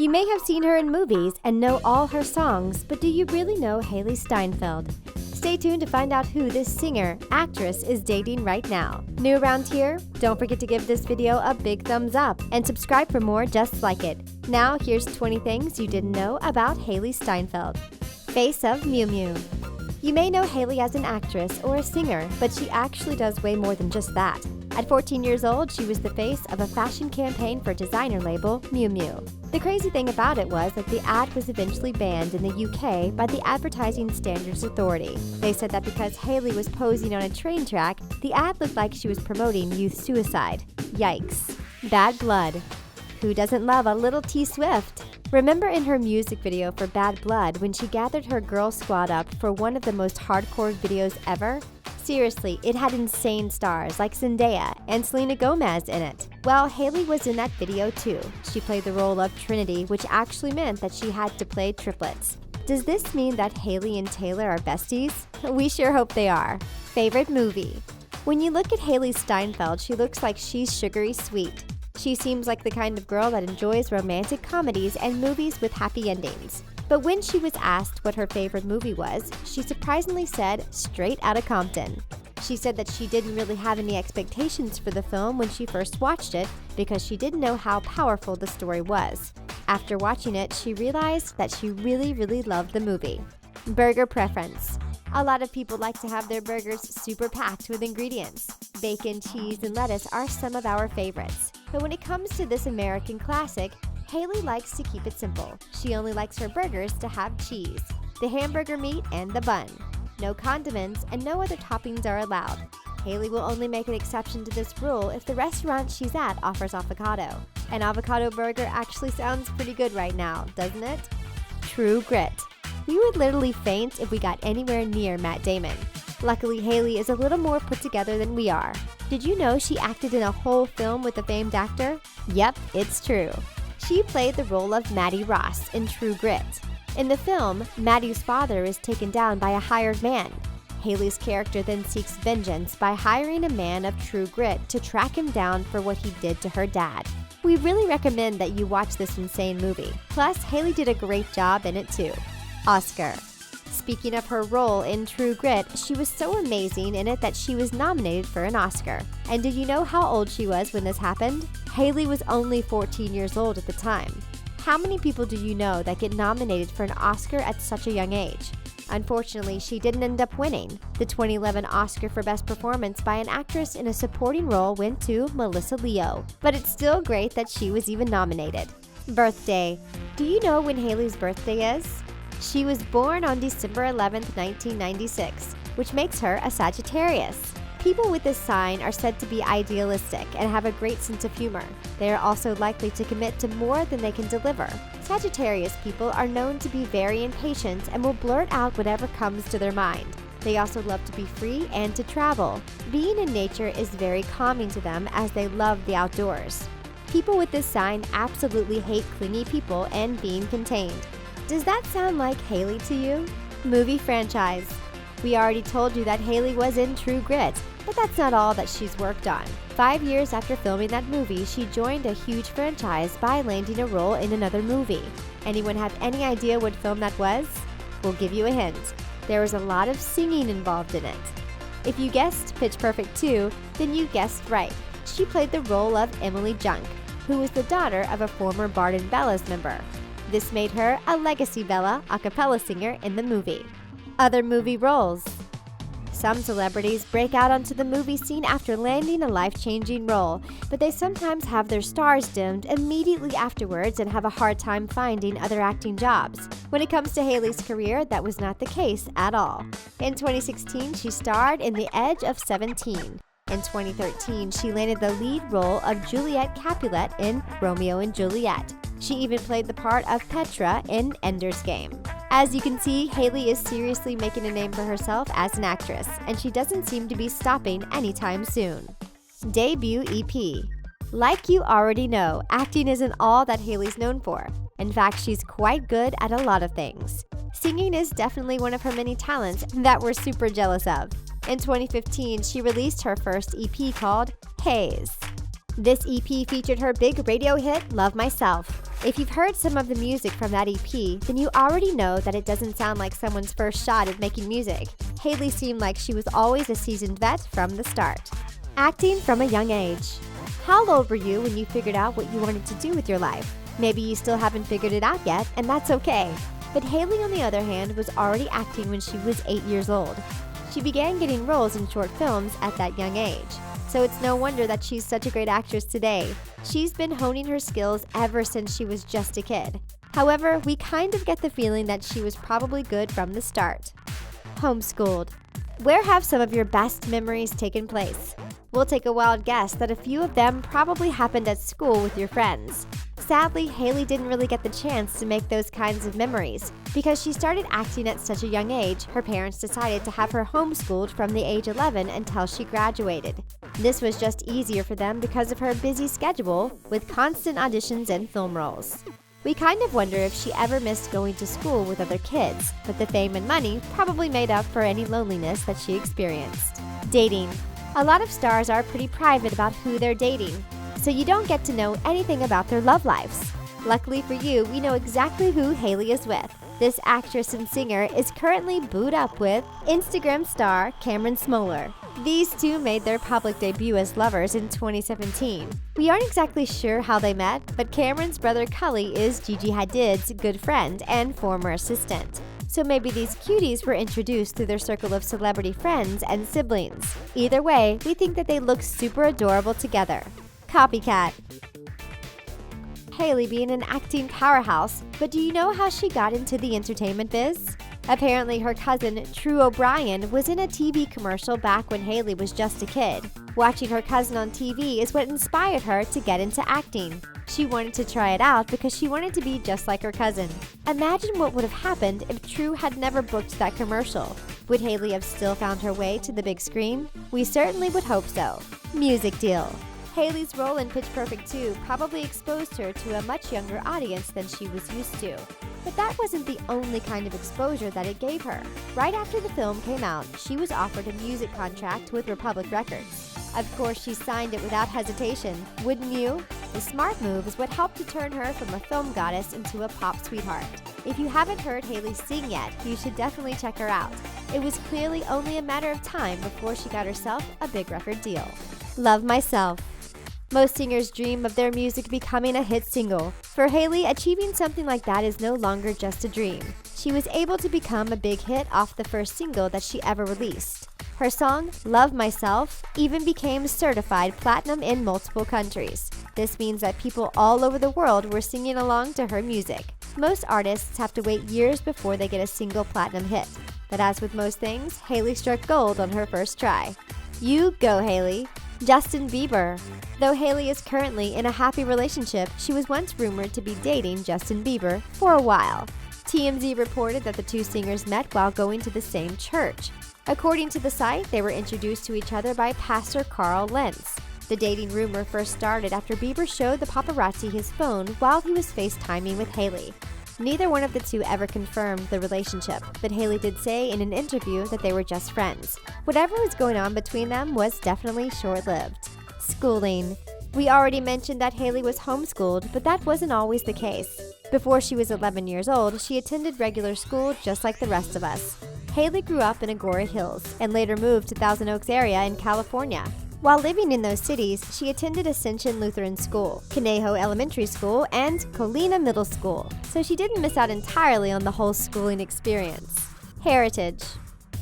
You may have seen her in movies and know all her songs, but do you really know Hailee Steinfeld? Stay tuned to find out who this singer, actress is dating right now. New around here? Don't forget to give this video a big thumbs up and subscribe for more just like it. Now here's 20 things you didn't know about Hailee Steinfeld. Face of Miu Miu. You may know Hailee as an actress or a singer, but she actually does way more than just that. At 14 years old, she was the face of a fashion campaign for designer label Miu Miu. The crazy thing about it was that the ad was eventually banned in the UK by the Advertising Standards Authority. They said that because Hailee was posing on a train track, the ad looked like she was promoting youth suicide. Yikes. Bad Blood. Who doesn't love a little T Swift? Remember in her music video for Bad Blood when she gathered her girl squad up for one of the most hardcore videos ever? Seriously, it had insane stars like Zendaya and Selena Gomez in it. Well, Hailee was in that video too. She played the role of Trinity, which actually meant that she had to play triplets. Does this mean that Hailee and Taylor are besties? We sure hope they are. Favorite movie? When you look at Hailee Steinfeld, she looks like she's sugary sweet. She seems like the kind of girl that enjoys romantic comedies and movies with happy endings. But when she was asked what her favorite movie was, she surprisingly said Straight Outta Compton. She said that she didn't really have any expectations for the film when she first watched it because she didn't know how powerful the story was. After watching it, she realized that she really loved the movie. Burger preference. A lot of people like to have their burgers super packed with ingredients. Bacon, cheese, and lettuce are some of our favorites. But when it comes to this American classic, Hailee likes to keep it simple. She only likes her burgers to have cheese, the hamburger meat, and the bun. No condiments and no other toppings are allowed. Hailee will only make an exception to this rule if the restaurant she's at offers avocado. An avocado burger actually sounds pretty good right now, doesn't it? True Grit. We would literally faint if we got anywhere near Matt Damon. Luckily, Hailee is a little more put together than we are. Did you know she acted in a whole film with a famed actor? Yep, it's true. She played the role of Maddie Ross in True Grit. In the film, Maddie's father is taken down by a hired man. Hailee's character then seeks vengeance by hiring a man of True Grit to track him down for what he did to her dad. We really recommend that you watch this insane movie. Plus, Hailee did a great job in it too. Oscar. Speaking of her role in True Grit, she was so amazing in it that she was nominated for an Oscar. And did you know how old she was when this happened? Hailee was only 14 years old at the time. How many people do you know that get nominated for an Oscar at such a young age? Unfortunately, she didn't end up winning. The 2011 Oscar for Best Performance by an actress in a supporting role went to Melissa Leo. But it's still great that she was even nominated. Birthday. Do you know when Hailee's birthday is? She was born on December 11, 1996, which makes her a Sagittarius. People with this sign are said to be idealistic and have a great sense of humor. They are also likely to commit to more than they can deliver. Sagittarius people are known to be very impatient and will blurt out whatever comes to their mind. They also love to be free and to travel. Being in nature is very calming to them as they love the outdoors. People with this sign absolutely hate clingy people and being contained. Does that sound like Hailee to you? Movie franchise. We already told you that Hailee was in True Grit, but that's not all that she's worked on. 5 years after filming that movie, she joined a huge franchise by landing a role in another movie. Anyone have any idea what film that was? We'll give you a hint. There was a lot of singing involved in it. If you guessed Pitch Perfect 2, then you guessed right. She played the role of Emily Junk, who was the daughter of a former Bard and Bella's member. This made her a legacy Bella a cappella singer in the movie. Other movie roles. Some celebrities break out onto the movie scene after landing a life-changing role, but they sometimes have their stars dimmed immediately afterwards and have a hard time finding other acting jobs. When it comes to Hailee's career, that was not the case at all. In 2016, she starred in The Edge of 17. In 2013, she landed the lead role of Juliet Capulet in Romeo and Juliet. She even played the part of Petra in Ender's Game. As you can see, Hailee is seriously making a name for herself as an actress, and she doesn't seem to be stopping anytime soon. Debut EP. Like you already know, acting isn't all that Hailee's known for. In fact, she's quite good at a lot of things. Singing is definitely one of her many talents that we're super jealous of. In 2015, she released her first EP called Haze. This EP featured her big radio hit, Love Myself. If you've heard some of the music from that EP, then you already know that it doesn't sound like someone's first shot at making music. Hailee seemed like she was always a seasoned vet from the start. Acting from a young age. How old were you when you figured out what you wanted to do with your life? Maybe you still haven't figured it out yet, and that's okay. But Hailee, on the other hand, was already acting when she was 8 years old. She began getting roles in short films at that young age. So it's no wonder that she's such a great actress today. She's been honing her skills ever since she was just a kid. However, we kind of get the feeling that she was probably good from the start. Homeschooled. Where have some of your best memories taken place? We'll take a wild guess that a few of them probably happened at school with your friends. Sadly, Hailee didn't really get the chance to make those kinds of memories. Because she started acting at such a young age, her parents decided to have her homeschooled from the age 11 until she graduated. This was just easier for them because of her busy schedule with constant auditions and film roles. We kind of wonder if she ever missed going to school with other kids, but the fame and money probably made up for any loneliness that she experienced. Dating. A lot of stars are pretty private about who they're dating, so you don't get to know anything about their love lives. Luckily for you, we know exactly who Hailee is with. This actress and singer is currently booed up with Instagram star Cameron Smoller. These two made their public debut as lovers in 2017. We aren't exactly sure how they met, but Cameron's brother Cully is Gigi Hadid's good friend and former assistant. So maybe these cuties were introduced through their circle of celebrity friends and siblings. Either way, we think that they look super adorable together. Copycat. Hailee being an acting powerhouse, but do you know how she got into the entertainment biz? Apparently, her cousin, True O'Brien, was in a TV commercial back when Hailee was just a kid. Watching her cousin on TV is what inspired her to get into acting. She wanted to try it out because she wanted to be just like her cousin. Imagine what would have happened if True had never booked that commercial. Would Hailee have still found her way to the big screen? We certainly would hope so. Music deal. Hailee's role in Pitch Perfect 2 probably exposed her to a much younger audience than she was used to. But that wasn't the only kind of exposure that it gave her. Right after the film came out, she was offered a music contract with Republic Records. Of course, she signed it without hesitation, wouldn't you? The smart move is what helped to turn her from a film goddess into a pop sweetheart. If you haven't heard Hailee sing yet, you should definitely check her out. It was clearly only a matter of time before she got herself a big record deal. Love Myself. Most singers dream of their music becoming a hit single. For Hailee, achieving something like that is no longer just a dream. She was able to become a big hit off the first single that she ever released. Her song, Love Myself, even became certified platinum in multiple countries. This means that people all over the world were singing along to her music. Most artists have to wait years before they get a single platinum hit. But as with most things, Hailee struck gold on her first try. You go, Hailee. Justin Bieber. Though Hailee is currently in a happy relationship, she was once rumored to be dating Justin Bieber for a while. TMZ reported that the two singers met while going to the same church. According to the site, they were introduced to each other by Pastor Carl Lentz. The dating rumor first started after Bieber showed the paparazzi his phone while he was FaceTiming with Hailee. Neither one of the two ever confirmed the relationship, but Hailee did say in an interview that they were just friends. Whatever was going on between them was definitely short-lived. Schooling. We already mentioned that Hailee was homeschooled, but that wasn't always the case. Before she was 11 years old, she attended regular school just like the rest of us. Hailee grew up in Agoura Hills and later moved to Thousand Oaks area in California. While living in those cities, she attended Ascension Lutheran School, Conejo Elementary School, and Colina Middle School, so she didn't miss out entirely on the whole schooling experience. Heritage.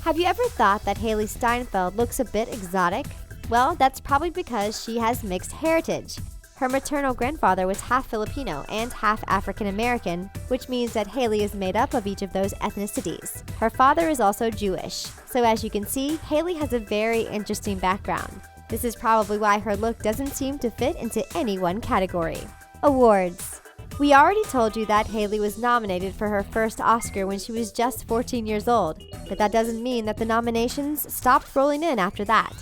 Have you ever thought that Hailee Steinfeld looks a bit exotic? Well, that's probably because she has mixed heritage. Her maternal grandfather was half Filipino and half African American, which means that Hailee is made up of each of those ethnicities. Her father is also Jewish, so as you can see, Hailee has a very interesting background. This is probably why her look doesn't seem to fit into any one category. Awards. We already told you that Hailee was nominated for her first Oscar when she was just 14 years old, but that doesn't mean that the nominations stopped rolling in after that.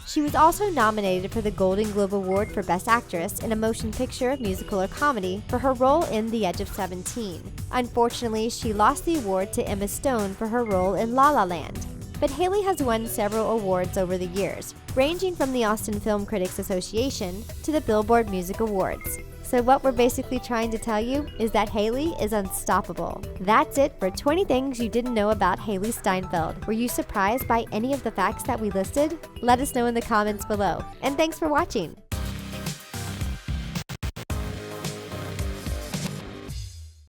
She was also nominated for the Golden Globe Award for Best Actress in a Motion Picture, Musical, or Comedy for her role in The Edge of 17. Unfortunately, she lost the award to Emma Stone for her role in La La Land. but Hailee has won several awards over the years, ranging from the Austin Film Critics Association to the Billboard Music Awards. So what we're basically trying to tell you is that Hailee is unstoppable. That's it for 20 things you didn't know about Hailee Steinfeld. Were you surprised by any of the facts that we listed? Let us know in the comments below. And thanks for watching.